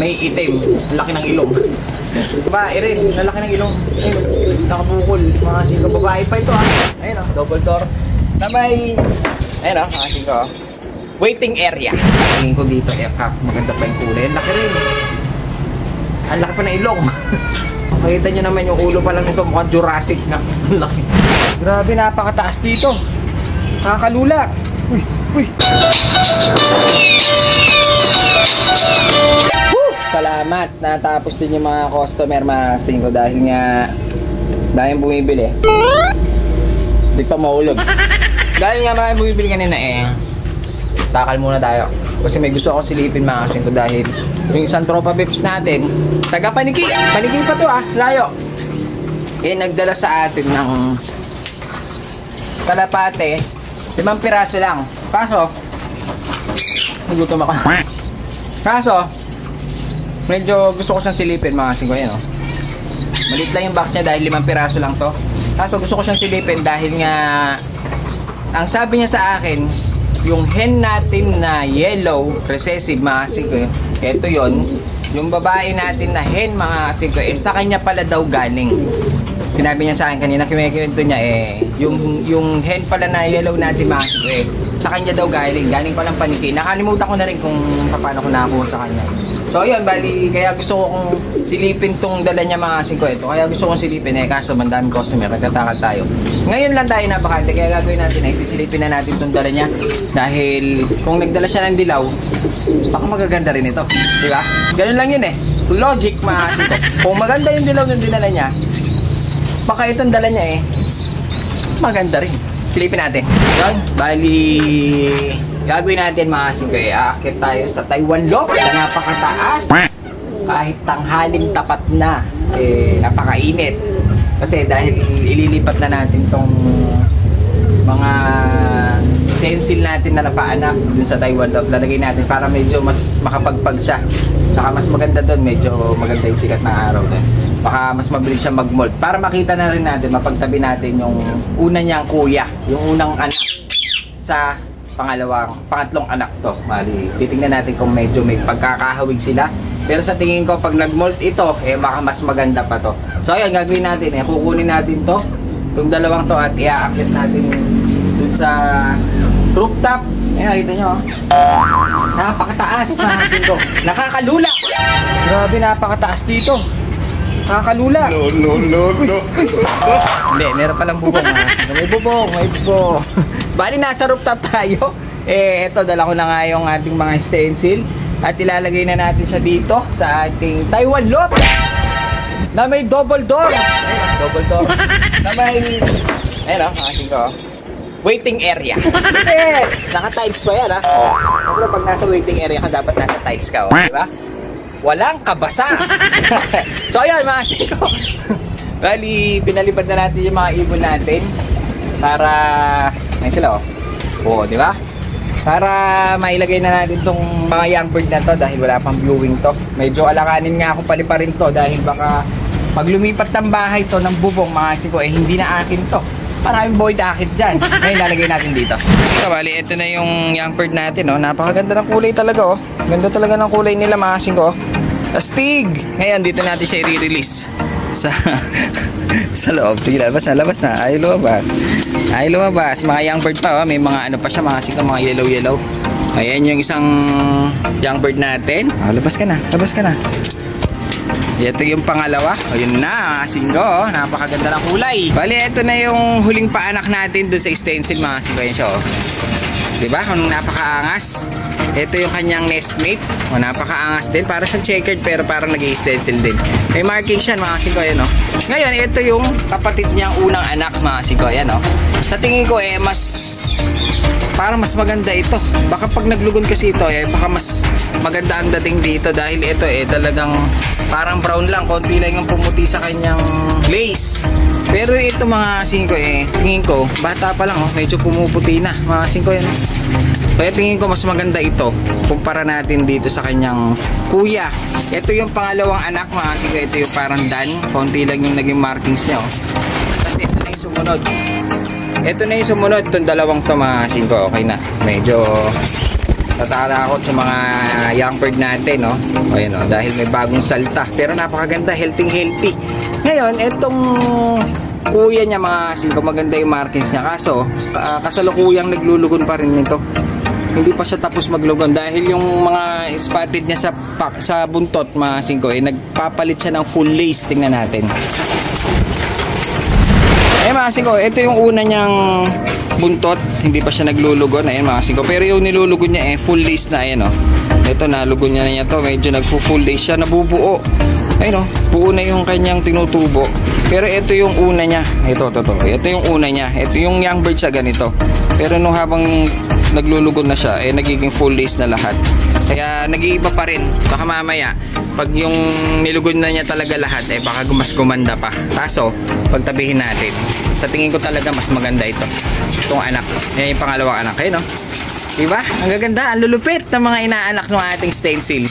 may itim, laki ng ilong. Babae rin, lalaki ng ilong. Ayun, nakabukol. Mga 5 babae pa ito ah. Ayun oh, double door. Na may, ayun oh, mga 5 oh. Waiting area. Tingin ko dito, maganda pa yung kulay. Laki rin. Ang laki pa ng ilong. Makita nyo naman yung ulo pa lang ito, mukhang Jurassic na. Laki. Grabe, napakataas dito. Nakakalula. Uy, uy. Salamat, natapos din yung mga customer mga 5 dahil nga dahil bumibili. Di pa mahulog. Dahil nga maraming bumibili kanina takal muna tayo. Kasi may gusto akong silipin mga 5 dahil yung isang tropa peps natin, taga Paniki. Paniki pa to layo. Nagdala sa atin ng kalapate, 5 piraso lang. Kaso, nagutom ako. Kaso, medyo gusto ko siyang silipin mga 5 yan Maliit lang yung box niya dahil 5 piraso lang to. Kaso gusto ko siyang silipin dahil nga ang sabi niya sa akin, yung hen natin na yellow recessive mga 5, ito yon. Yung babae natin na hen mga 5 sa kanya pala daw galing. Sinabi niya sa akin kanina, kimikwento niya yung hen pala na yellow natin mga 5 sa kanya daw galing palang Paniki. Nakalimutan ko na rin kung paano ko nakakuha sa kanya. So yun, bali, kaya gusto ko kong silipin tong dala niya mga 5 ito. Kaya gusto kong silipin kaso mandaming customer, nagtatakal tayo. Ngayon lang tayo napakante, kaya gagawin natin sisilipin na natin tong dala niya. Dahil kung nagdala siya ng dilaw, baka magaganda rin ito. Diba? Ganun lang yun Logic mga 5. Kung maganda yung dilaw ng dinala niya, baka itong dala niya maganda rin. Silipin natin. Yun, bali, gagawin natin mga 5 aakit tayo sa Taiwan Loft na napakataas. Kahit tanghaling tapat na, napakainit. Kasi dahil ililipat na natin tong mga stencil natin na napaanak dun sa Taiwan Loft, lalagay natin para medyo mas makapagpag siya. Saka mas maganda dun, medyo maganda yung sikat ng araw dun. Baka mas mabilis siya mag-mold. Para makita na rin natin, mapagtabi natin yung una niyang kuya, yung unang anak sa pangatlong anak to. Mali, titingnan natin kung medyo may pagkakahawig sila. Pero sa tingin ko, pag nag-mold ito, baka mas maganda pa to. So ayun, gagawin natin kukunin natin to, itong dalawang to, at i-aakyat natin dun sa rooftop. Ayan, nakita nyo napakataas mga 5. Nakakalula. Grabe, napakataas dito. Nakakalula. No. Hindi, meron palang bubong. May bubong. Bali, nasa rooftop tayo. Eto, dala ko na nga yung ating mga stencil. At ilalagay na natin siya dito sa ating Taiwan Loft na may double door. Double door. Na may, ayun mga 5 waiting area. Naka-tiles pa yan Kasi pag nasa waiting area ka, dapat nasa tiles ka. Diba? Walang kabasa. So ayun mga 5. Bali, pinalipad na natin yung mga ibon natin para ayun sila di ba? Para mailagay na natin tong mga young bird na to dahil wala pang viewing to. Medyo alakanin nga ako paliparin to dahil baka pag lumipat ng bahay to ng bubong mga 5 hindi na akin to. Maraming void akit dyan. Ngayon lalagay natin dito. So bali, ito na yung young bird natin Napakaganda ng kulay talaga Ganda talaga ng kulay nila mga 5 Astig! Ngayon dito natin siya i-release sa loob. Sige, labas na. Ayaw lumabas. Mga young bird pa may mga ano pa siya mga 5, mga yellow. Ayan yung isang young bird natin. Labas ka na. Ito yung pangalawa. Ayun na, 5 napakaganda ng kulay. Bali, ito na yung huling paanak natin dun sa stencil mga 5. Ayan siya diba? Kung napakaangas. Ito yung kanyang nestmate. Napakaangas din. Para siyang checkered pero parang nag-i-stencil din. May marking siya mga 5. Ayan Ngayon, ito yung kapatid niyang unang anak mga 5. Ayan Sa tingin ko parang mas maganda ito. Baka pag naglugon kasi ito baka mas maganda ang dating dito dahil ito talagang parang brown lang, konti lang yung pumuti sa kanyang glaze. Pero ito mga 5 tingin ko bata pa lang medyo pumuputi na mga 5 yan. Kaya tingin ko mas maganda ito kumpara natin dito sa kanyang kuya. Ito yung pangalawang anak mga 5. Ito yung parang dan, konti lang yung naging markings niya Tapos ito na yung sumunod. Ito na yung sumunod, itong dalawang to mga 5, okay na. Medyo natatakot sa mga young bird natin, no? O yun, no? Dahil may bagong salta. Pero napakaganda, healthy. Ngayon, itong kuya niya mga singko, maganda yung markings niya. Kaso, kasalukuyang naglulugon pa rin nito. Hindi pa siya tapos maglugon dahil yung mga spotted niya sa buntot mga singko, nagpapalit siya ng full lace. Tingnan natin. Mga singko, ito yung una niyang buntot, hindi pa siya naglulugon. Ayan mga singko, pero yung nilulugon niya full lace na. Ayan, ito nalugon niya to, medyo nagpo-full lace siya, nabubuo. Ayun, buo na yung kanyang tinutubo. Pero ito yung una niya. Ito yung una niya. Ito yung young bird siya ganito. Pero nung habang naglulugon na siya, nagiging full lace na lahat. Kaya nag-iiba pa rin. Baka mamaya, pag yung nilugon na niya talaga lahat, baka mas gumanda pa. Kaso, pagtabihin natin, sa tingin ko talaga mas maganda ito. Itong anak. Yan yung pangalawang anak. Ayun, diba? Ang gaganda, ang lulupit ng mga inaanak ng ating stencil.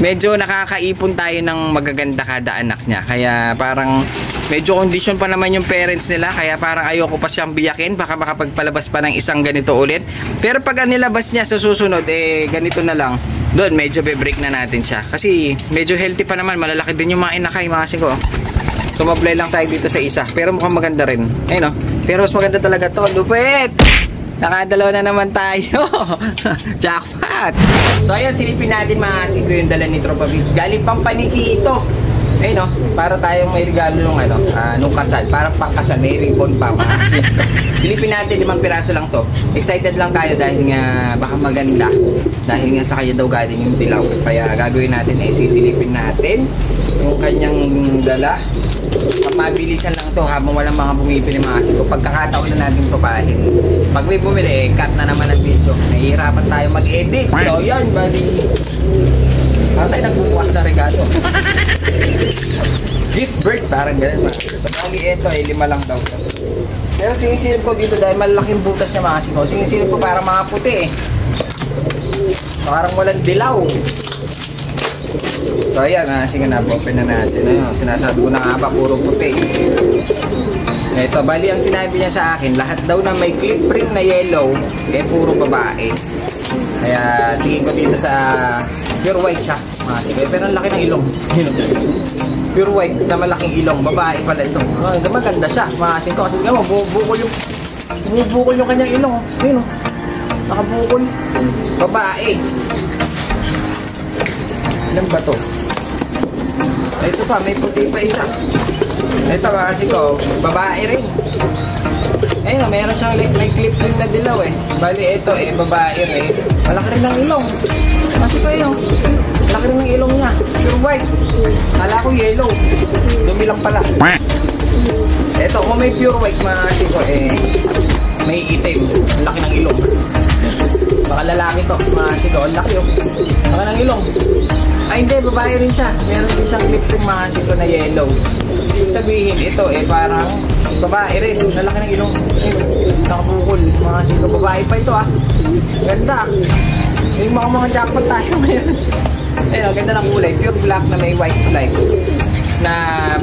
Medyo nakakaipon tayo ng magaganda kada anak niya. Kaya parang medyo condition pa naman yung parents nila. Kaya parang ayoko pa siyang biyakin. Baka makapagpalabas pa ng isang ganito ulit. Pero pag nilabas niya sa susunod, ganito na lang. Doon medyo be-break na natin siya. Kasi medyo healthy pa naman. Malalaki din yung mga inakay, mga singko. So mablay lang tayo dito sa isa. Pero mukhang maganda rin. Ayun, pero mas maganda talaga to. Lupit! Nakadalawa na naman tayo. Jackpot. So ayan, silipin natin mga singko yung dala ni Tropa Bibs. Galing pang paniki ito. Ayun, para tayong may regalo nung kasal. Parang pangkasal, may ribbon pa mga singko. Silipin natin, 5 piraso lang to. Excited lang tayo dahil nga baka maganda. Dahil nga sa kanya daw galing yung dilaw. Kaya gagawin natin, sisilipin natin yung kanyang dala. Mabilisan lang to habang walang mga bumibili mga singko. Pagkakataon na natin tupahin. Pag may bumili, cut na naman ang video. Nahihirapan tayo mag-edit. So yan, bali. Parang tayo nagbubukas na regalo. Gift bird, parang ganun mga singko. Bali ito 5 lang daw. Pero sinisilip ko dito dahil malaking butas niya mga singko. Sinisilip ko parang mga puti Parang walang dilaw. So ayan, sige na, open na natin. Sinasabi ko na nga ba, puro puti. Ito, bali ang sinabi niya sa akin, lahat daw na may clip ring na yellow, puro babae. Kaya tingin ko dito sa pure white siya. Sige, pero ang laki ng ilong. Pure white na malaking ilong, babae pala ito. Maganda siya, maasin ko. Kasi nga, bubukol yung kanyang ilong. Ayun, nakabukol. Babae. Ilan ba to? Ito pa, may puti pa isa. Ito kasi ko, babae rin. Ayun, meron siyang may clip ring na dilaw Bali ito babae rin. Malaki rin ng ilong. Kasi ko yun, malaki rin ng ilong niya. Pure white. Kala ko yellow. Dumi lang pala. Ito, kung may pure white kasi ko may itim. Malaki ng ilong. Baka lalaki to, kasi ko, laki Baka ng ilong. Ay hindi, babae rin siya. Meron din siyang clip ring kasi ko na yellow. Ibig sabihin, ito parang babae rin. Nalaki ng ilong. Nakabukol. Kasi ko, babae pa ito Ganda. Yung mga jackpot tayo ngayon. Ayun, ganda ng kulay. Pure black na may white flag. Na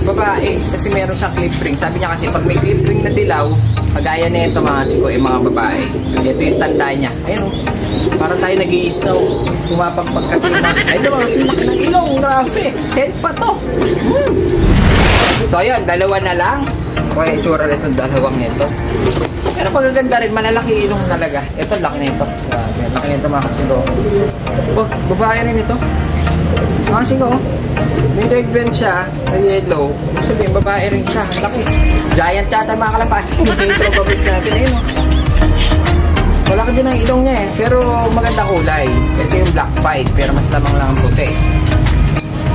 babae. Kasi meron siyang clip ring. Sabi niya kasi, pag may clip ring na dilaw, kagaya na ito kasi ko, mga babae. Ito yung tanda niya. Ayun, parang tayo nag-i-snow. Pumapagpag kasi ito mga sinak ng ilong. Grabe. Head pa to. So ayun, dalawa na lang. Okay, itsura na itong dalawang nito. Pero pagaganda rin, malalaki ilong talaga. Ito, laki na ito. Grabe, laki na ito mga kasigo. Babae rin ito. Mga kasigo, may leg bend siya na yellow. Ibig sabihin, babae rin siya. Laki. Giant yata mga kalapati. Hindi ito pabit natin. Ayun Malaki din ang ilong niya pero maganda kulay. Ito yung black white, pero mas lamang lang ang puti.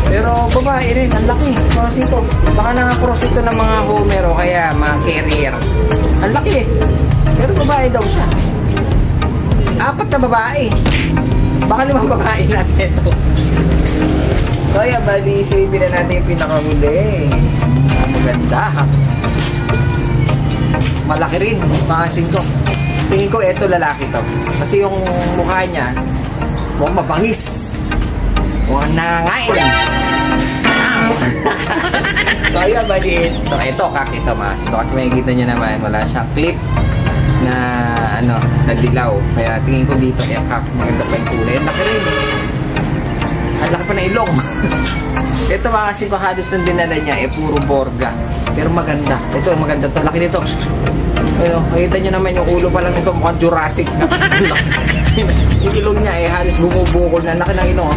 Pero babae rin, ang laki. Kasi ito, baka naka-cross ito ng mga homer o kaya mga carrier. Ang laki pero babae daw siya. 4 na babae. Baka 5 babae natin ito. So ayan, bali, isipin na natin yung pinakahuli. Maganda. Malaki rin, makasin ko. Tingin ko eto lalaki to. Kasi yung mukha niya mukhang mabangis. Mukhang nangangain. So ayan, bali ito kakita mas. Ito kasi makikita nyo naman, wala siyang clip na ano, na dilaw. Kaya tingin ko dito, maganda pa yung kulay. Ang laki rin. Ang laki pa na ilong. Ito mga kasi ko halos ng dinala niya, puro Borga. Pero maganda. Ito, maganda to. Laki nito. Ayun, makita nyo naman yung ulo pa lang nito, mukhang Jurassic na. Yung ilong niya halos bumubukol na. Laki ng ilong.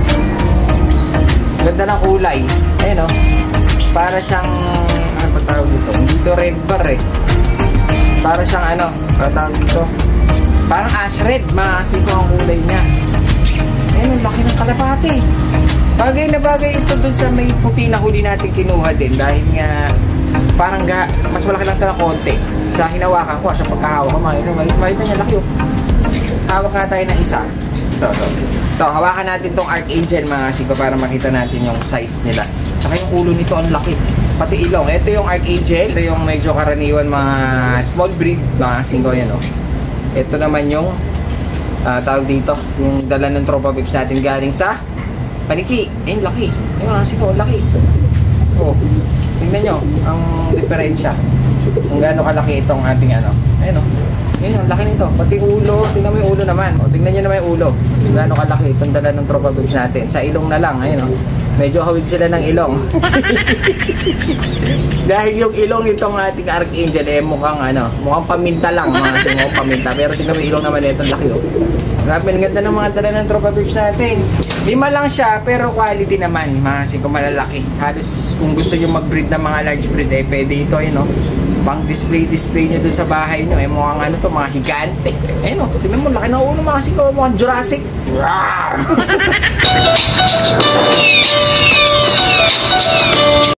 Ganda ng kulay. Ayun o. Para siyang, ano pa tawag dito? Dito red bar Para siyang ano, tawag dito? Parang ash red, mga kasi ko ang kulay niya. Ayun, laki ng kalapati. Bagay na bagay ito dun sa may puti na huli natin kinuha din. Dahil nga, parang mas malaki lang ito ng konti. Sa hinawakan ko, sa pagkahawak ko, makita niya laki yun. Hawak na tayo ng isa. Ito, hawakan natin tong Archangel mga siko para makita natin yung size nila. Saka yung ulo nito ang laki. Pati ilong. Ito yung Archangel. Ito yung medyo karaniwan mga small breed mga siko yan. Ito naman yung tawag dito. Yung dala ng tropa pips natin galing sa Paniki. Ayun, laki. Ayun mga siko, laki. Oh, tingnan nyo ang diferensya. Kung gaano kalaki itong ating ano. Ayun Ayun, ang laki nito. Pati ulo, tingnan mo yung ulo naman. O, tingnan nyo naman yung ulo. Gaano kalaki itong dala ng tropa babes natin. Sa ilong na lang, ayun Medyo hawig sila ng ilong. Dahil yung ilong nitong ating Archangel mukhang mukhang paminta lang, mukhang paminta. Pero tingnan mo yung ilong naman nito, laki Grabe, ang ganda ng mga dala ng tropa babes natin. Lima lang siya, pero quality naman. Mga kung malalaki. Halos kung gusto nyo mag-breed ng mga large breed, pwede ito, pang display nyo dun sa bahay nyo. Mukhang mga higante. Ayun tingnan mo, laki na ulo mga siko, mukhang Jurassic.